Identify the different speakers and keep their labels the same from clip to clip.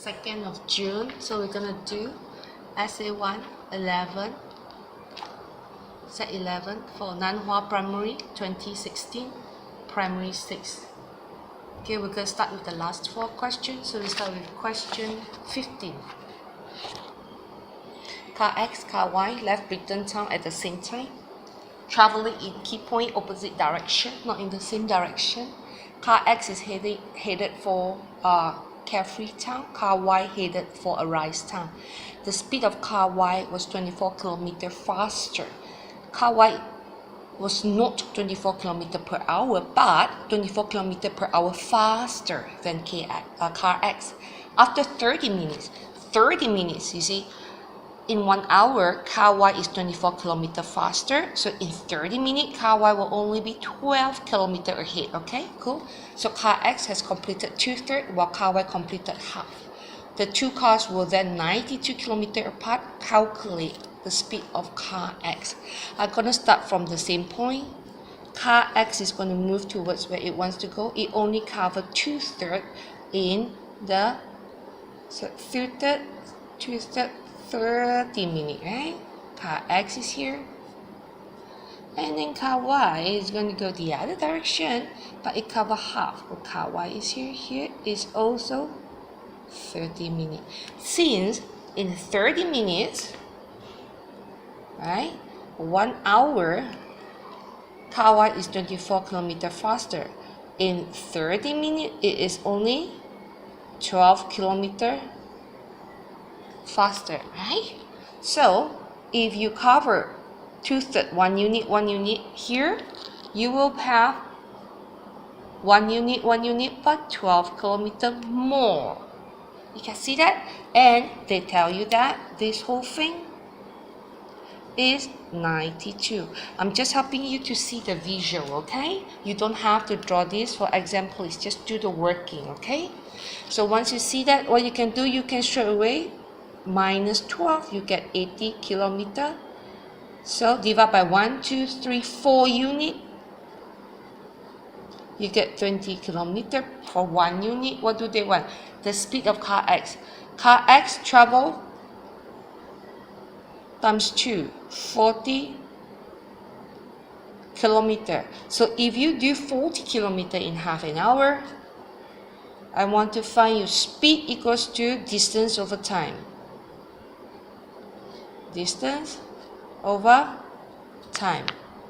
Speaker 1: 2nd of June. So we're gonna do Essay 1, 11, Set 11 for Nanhua Primary 2016, Primary 6. Okay, we're gonna start with the last 4 questions. So we start with question 15. Car X, car Y left Brighton town at the same time, traveling in key point opposite direction, not in the same direction. Car X is headed for Carefree Town, car Y headed for Arise Town. The speed of car Y was 24 km faster. Car Y was not 24 km per hour, but 24 km per hour faster than car X. After 30 minutes, you see, in 1 hour, car Y is 24 km faster. So in 30 minutes, car Y will only be 12 km ahead. Okay, cool. So car X has completed 2/3 while car Y completed half. The two cars were then 92 km apart. Calculate the speed of car X. I'm going to start from the same point. Car X is going to move towards where it wants to go. It only covered 2/3 in the 30 minutes, right? Car X is here. And then car Y is going to go the other direction, but it covers half. So car Y is here. Here is also 30 minutes. Since in 30 minutes, right, 1 hour, car Y is 24 km faster. In 30 minutes, it is only 12 km faster, right? So if you cover 2/3, 1 unit here, you will have 1 unit, but 12 km more. You can see that, and they tell you that this whole thing is 92. I'm just helping you to see the visual, okay? You don't have to draw this. For example, it's just do the working, okay? So once you see that, what you can do, you can straight away minus 12, you get 80 km. So divide by 1, 2, 3, 4 unit, you get 20 km for 1 unit. What do they want? The speed of car X. Car X travel times 2, 40 km. So if you do 40 km in half an hour, I want to find your speed equals to distance over time. Distance over time.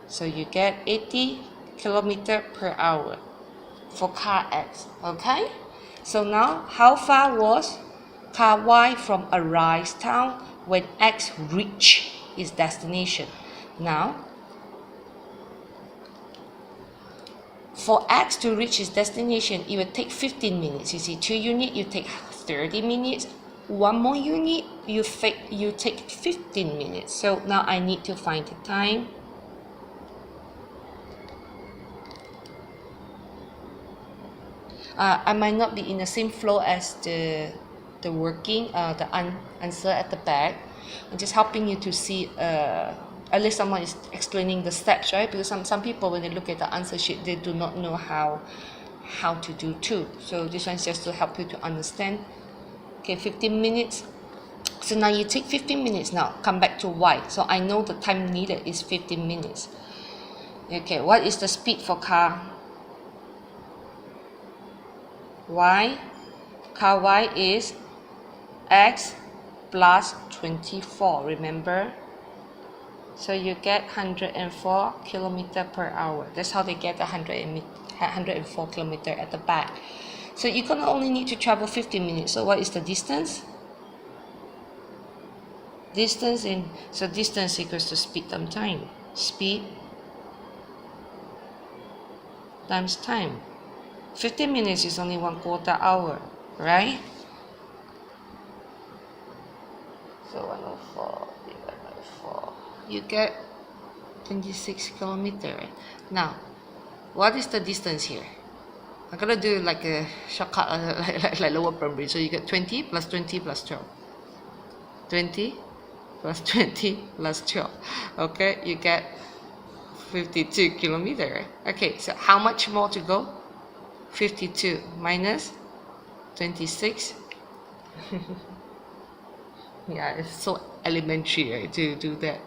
Speaker 1: So you get 80 km per hour for car X. Okay? So now, how far was car Y from Arise Town when X reached its destination? Now, for X to reach its destination, it will take 15 minutes. You see, 2 units, you take 30 minutes. 1 more unit, you take 15 minutes. So now I need to find the time. I might not be in the same flow as the working, the answer at the back. I'm just helping you to see, at least someone is explaining the steps, right? Because some people, when they look at the answer sheet, they do not know how to do too. So this one's just to help you to understand. Okay, 15 minutes. So now you take 15 minutes now. Come back to Y. So I know the time needed is 15 minutes. Okay, what is the speed for car Y? Car Y is X plus 24, remember? So you get 104 km per hour. That's how they get the 104 km at the back. So you're gonna only need to travel 15 minutes. So what is the distance? Distance equals to speed times time. Speed times time. 15 minutes is only 1/4 hour, right? So 104 divided by 4. You get 26 km. Now, what is the distance here? I'm gonna do like a shortcut, like lower primary. So you get 20 plus 20 plus 12. 20 plus 20 plus 12. Okay, you get 52 km. Okay, so how much more to go? 52 minus 26 Yeah, it's so elementary, right, to do that.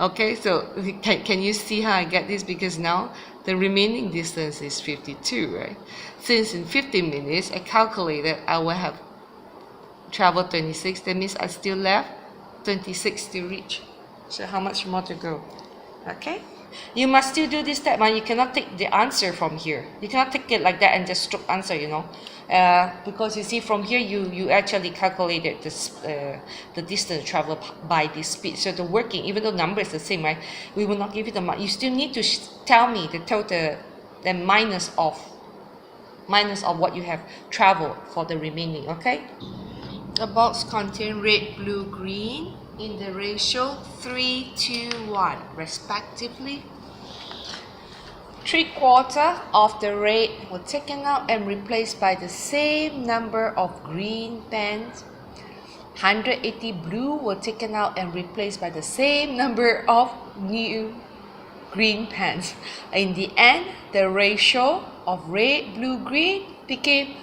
Speaker 1: Okay, so can you see how I get this? Because now the remaining distance is 52, right? Since in 15 minutes I calculated I will have traveled 26, that means I still left 26 to reach. So how much more to go? Okay, you must still do this step, man. You cannot take the answer from here. You cannot take it like that and just stroke answer, you know, because you see from here you actually calculated this the distance traveled by this speed. So the working, even though number is the same, right, we will not give you the mark. You still need to tell me the total, the minus of what you have traveled for the remaining. Okay, the box contains red, blue, green in the ratio 3 to 1 respectively. 3/4 of the red were taken out and replaced by the same number of green pens. 180 blue were taken out and replaced by the same number of new green pens. In the end, the ratio of red, blue, green became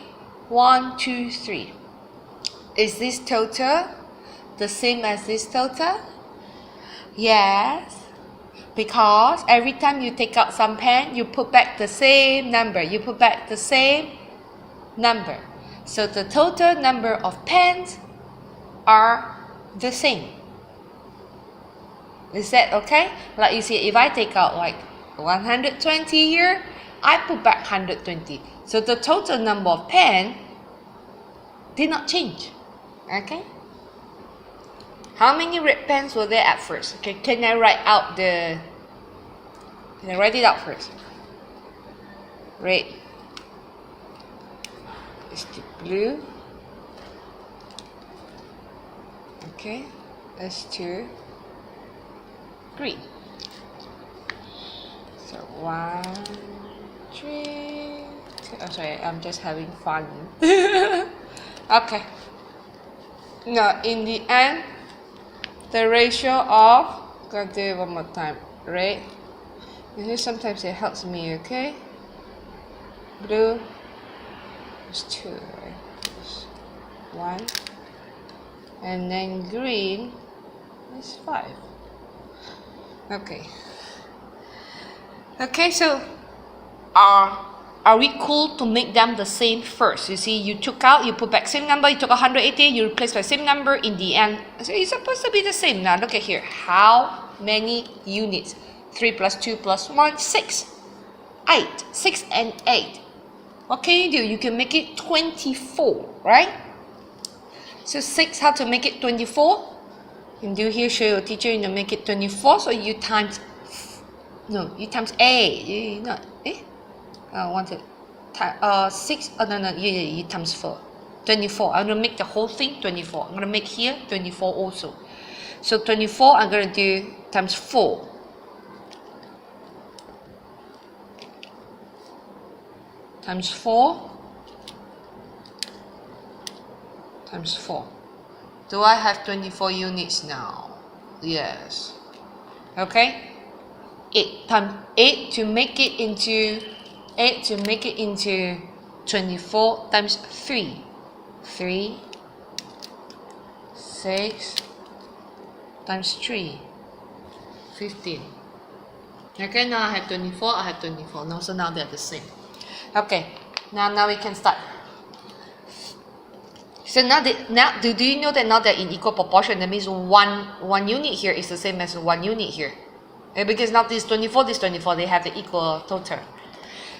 Speaker 1: 1, 2, 3. Is this total the same as this total? Yes, because every time you take out some pen, you put back the same number. You put back the same number. So the total number of pens are the same. Is that okay? Like you see, if I take out like 120 here, I put back 120. So the total number of pen did not change. Okay? How many red pens were there at first? Okay, can I write it out first? Red is the blue. Okay, that's 2. Green. So 1, 3, 2. Oh, sorry, I'm just having fun. Okay. Now, in the end, the ratio of, gonna do it one more time, red, sometimes it helps me, okay? Blue is 2, right? 1, and then green is 5. Okay. Okay, so are we cool to make them the same first? You see, you took out, you put back same number, you took 180, you replaced by same number in the end. So it's supposed to be the same. Now look at here. How many units? 3 plus 2 plus 1, 6. 8. 6 and 8. What can you do? You can make it 24, right? So 6, how to make it 24? You can do here, show your teacher, you know, make it 24. So you times 8. I wanted 6. Oh no, you times 4. 24. I'm gonna make the whole thing 24. I'm gonna make here 24 also. So 24, I'm gonna do times 4. Times 4. Times 4. Do I have 24 units now? Yes. Okay. 8 times 8 to make it into 24 times 3. 3, 6 times 3, 15. Okay, now I have 24, I have 24. No, so now they're the same. Okay, now we can start. So now do you know that now they're in equal proportion? That means one unit here is the same as 1 unit here. Because now this 24, they have the equal total.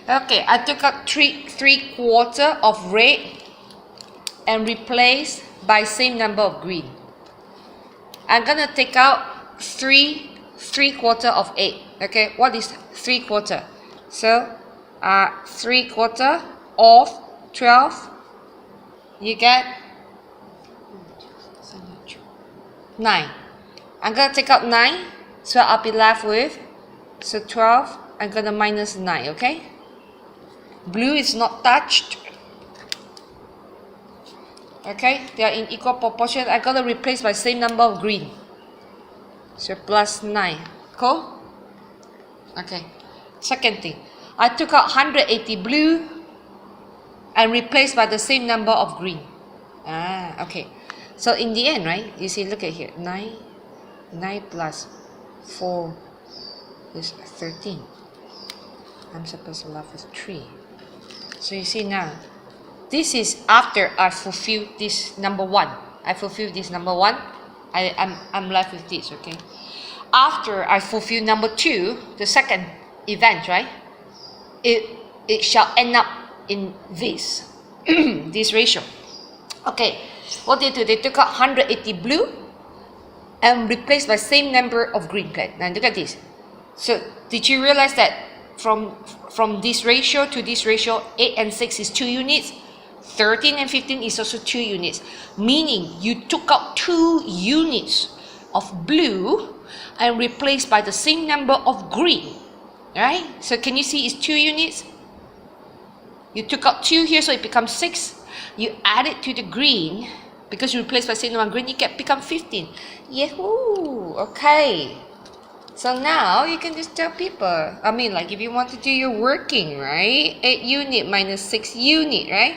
Speaker 1: Okay, I took out 3/4 of red and replaced by same number of green. I'm gonna take out 3/4 of 8. Okay, what is 3/4? So 3/4 of 12, you get 9. I'm gonna take out 9, so I'll be left with 12. I'm gonna minus 9. Okay, blue is not touched. Okay, they are in equal proportion. I'm gonna replace by same number of green, so plus 9. Cool. Okay, second thing, I took out 180 blue and replaced by the same number of green. Okay. So in the end, right, you see, look at here, 9 plus 4 is 13. I'm supposed to left with 3. So you see now, this is after I fulfill this number 1. I fulfill this number 1. I'm left with this, okay? After I fulfill number 2, the second event, right? It shall end up in this, this ratio. Okay, what they do? They took out 180 blue and replaced by same number of green plant. Now look at this. So did you realize that from this ratio to this ratio, 8 and 6 is 2 units, 13 and 15 is also 2 units, meaning you took out 2 units of blue and replaced by the same number of green, right? So can you see it's 2 units? You took out 2 here, so it becomes 6. You add it to the green, because you replace by same number of green, you can become 15. Yahoo! Okay. So now you can just tell people, I mean, like if you want to do your working, right? 8 unit minus 6 unit, right?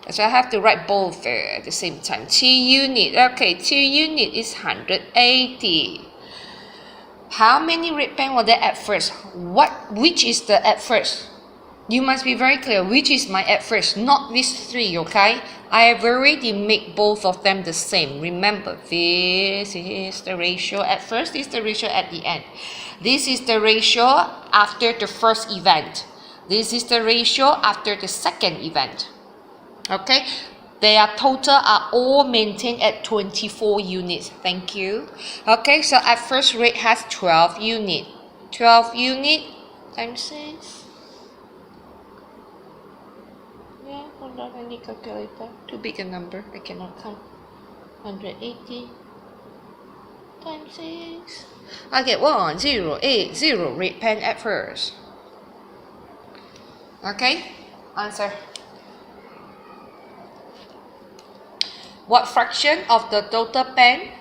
Speaker 1: So I have to write both at the same time. 2 unit, okay, 2 unit is 180. How many red pen were there at first? Which is the at first? You must be very clear, which is my at first, not these 3, okay? I have already made both of them the same. Remember, this is the ratio at first, this is the ratio at the end. This is the ratio after the first event. This is the ratio after the second event. Okay? Their total are all maintained at 24 units. Thank you. Okay, so at first rate has 12 unit. 12 unit times 6. Yeah, hold on, I need calculator. Too big a number, I cannot count. 180 times 6. I get 1080 red pen at first. Okay, answer. What fraction of the total pen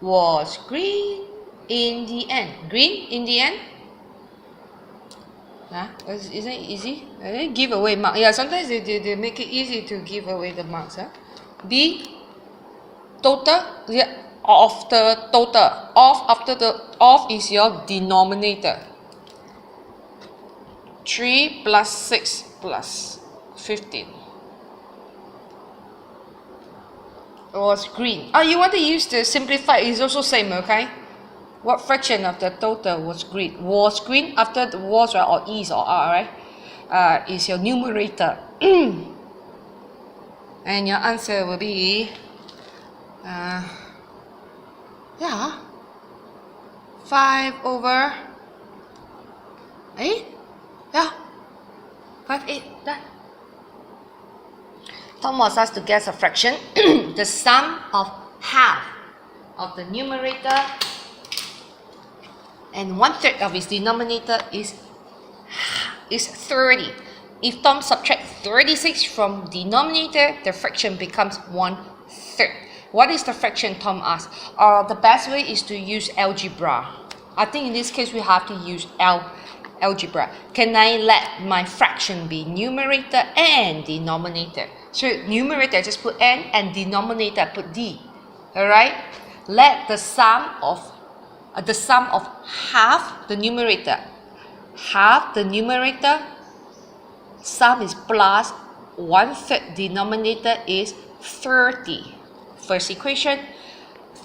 Speaker 1: was green in the end? Green in the end? Isn't it easy? Give away mark. Yeah, sometimes they make it easy to give away the marks. B, total, yeah, of the total. Of is your denominator. 3 plus 6 plus 15. It was green. You want to use the simplified, it's also same, okay? What fraction of the total was green? Was green after the was, right, or is or are, right? Is your numerator. And your answer will be, 5 over 8? Yeah, 5, 8, done. Tom was asked to guess a fraction. The sum of half of the numerator and 1/3 of its denominator is 30. If Tom subtracts 36 from denominator, the fraction becomes 1/3. What is the fraction, Tom asked? The best way is to use algebra. I think in this case we have to use algebra. Can I let my fraction be numerator and denominator? So numerator just put n and denominator put d. Alright? Let the sum of half the numerator. Half the numerator, sum is plus 1/3 denominator is 30. First equation,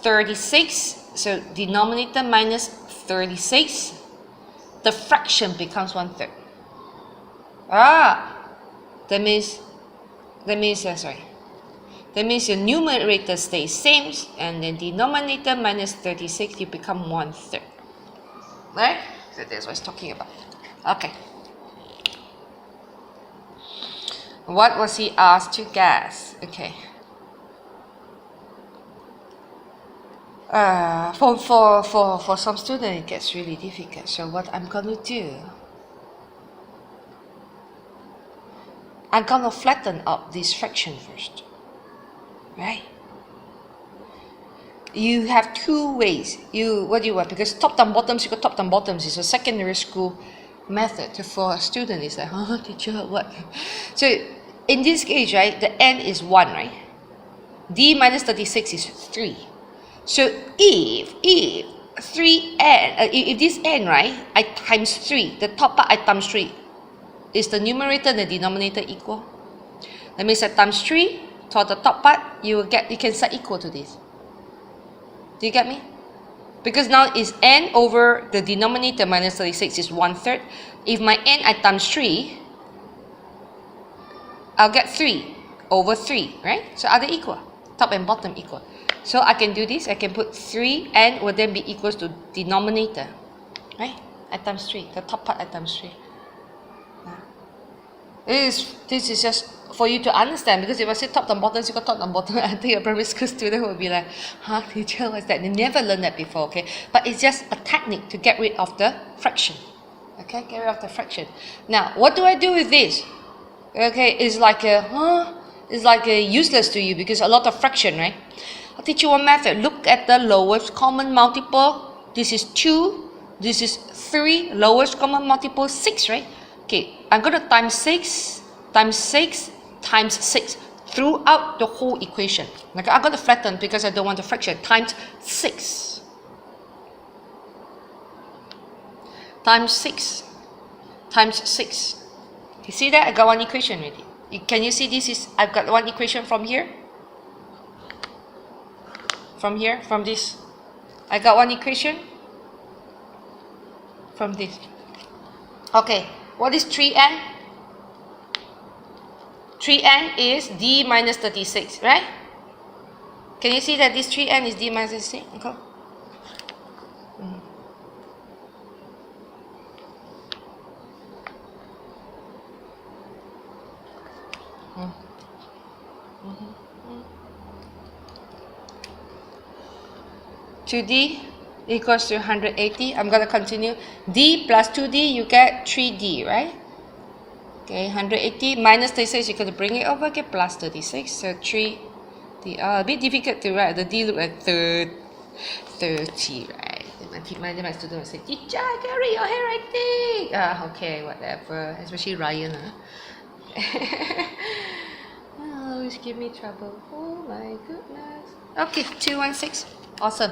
Speaker 1: 36, so denominator minus 36, the fraction becomes 1/3. That means your numerator stays same, and then denominator minus 36, you become 1/3. Right? So that's what it's talking about. Okay. What was he asked to guess? Okay. For some students, it gets really difficult. So what I'm gonna do, I'm gonna flatten out this fraction first. Right? You have 2 ways. What do you want? Because top down bottoms, you got top down bottoms. It's a secondary school method for a student. It's like, teacher, what? So in this case, right, the n is 1, right? D minus 36 is 3. So if 3n, if this n, right, I times 3, the top part I times 3, is the numerator and the denominator equal? That means I times 3 to the top part, you can set equal to this. Do you get me? Because now is n over the denominator minus 36 is 1/3. If my n I times 3, I'll get 3 over 3, right? So are they equal? Top and bottom equal. So I can do this. I can put 3n will then be equals to denominator, right? I times 3. The top part I times 3. This is just for you to understand, because if I say top and bottom, you got top and bottom, I think a primary school student will be like, huh, teacher, what's that? They never learned that before, okay? But it's just a technique to get rid of the fraction. Okay, get rid of the fraction. Now, what do I do with this? Okay, it's like useless to you because a lot of fraction, right? I'll teach you one method. Look at the lowest common multiple. This is 2. This is 3. Lowest common multiple 6, right? Okay, I'm going to times 6, times 6, times 6 throughout the whole equation. Like I'm going to flatten because I don't want the fraction. Times 6. Times 6. Times 6. You see that? I got one equation already. Can you see this is, I've got one equation from here. From here, from this. I got one equation from this. Okay, what is 3n? 3n is d minus 36, right? Can you see that this 3n is d minus 36? Okay. To d equals to 180. I'm going to continue. D plus 2d, you get 3d, right? Okay, 180 minus 36, you're going to bring it over, get plus 36. So 3d. A bit difficult to write. The d look like 30, right? My student will say, teacher, I can read your handwriting. Okay, whatever. Especially Ryan. Always give me trouble. Oh my goodness. Okay, 216. Awesome.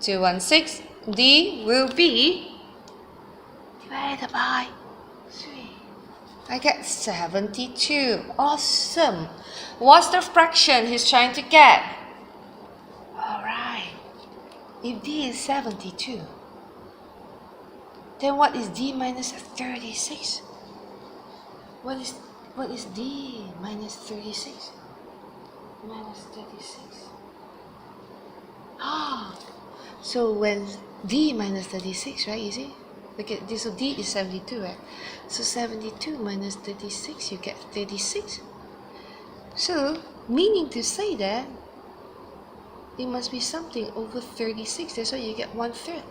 Speaker 1: 216. D will be divided by 3. I get 72. Awesome. What's the fraction he's trying to get? Alright. If D is 72, then what is D minus 36? What is D minus 36? Minus 36. So when D minus 36, right, you see? Look at this, so D is 72, right? So 72 minus 36, you get 36. So, meaning to say that it must be something over 36, that's why you get 1/3.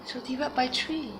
Speaker 1: So divide by 3.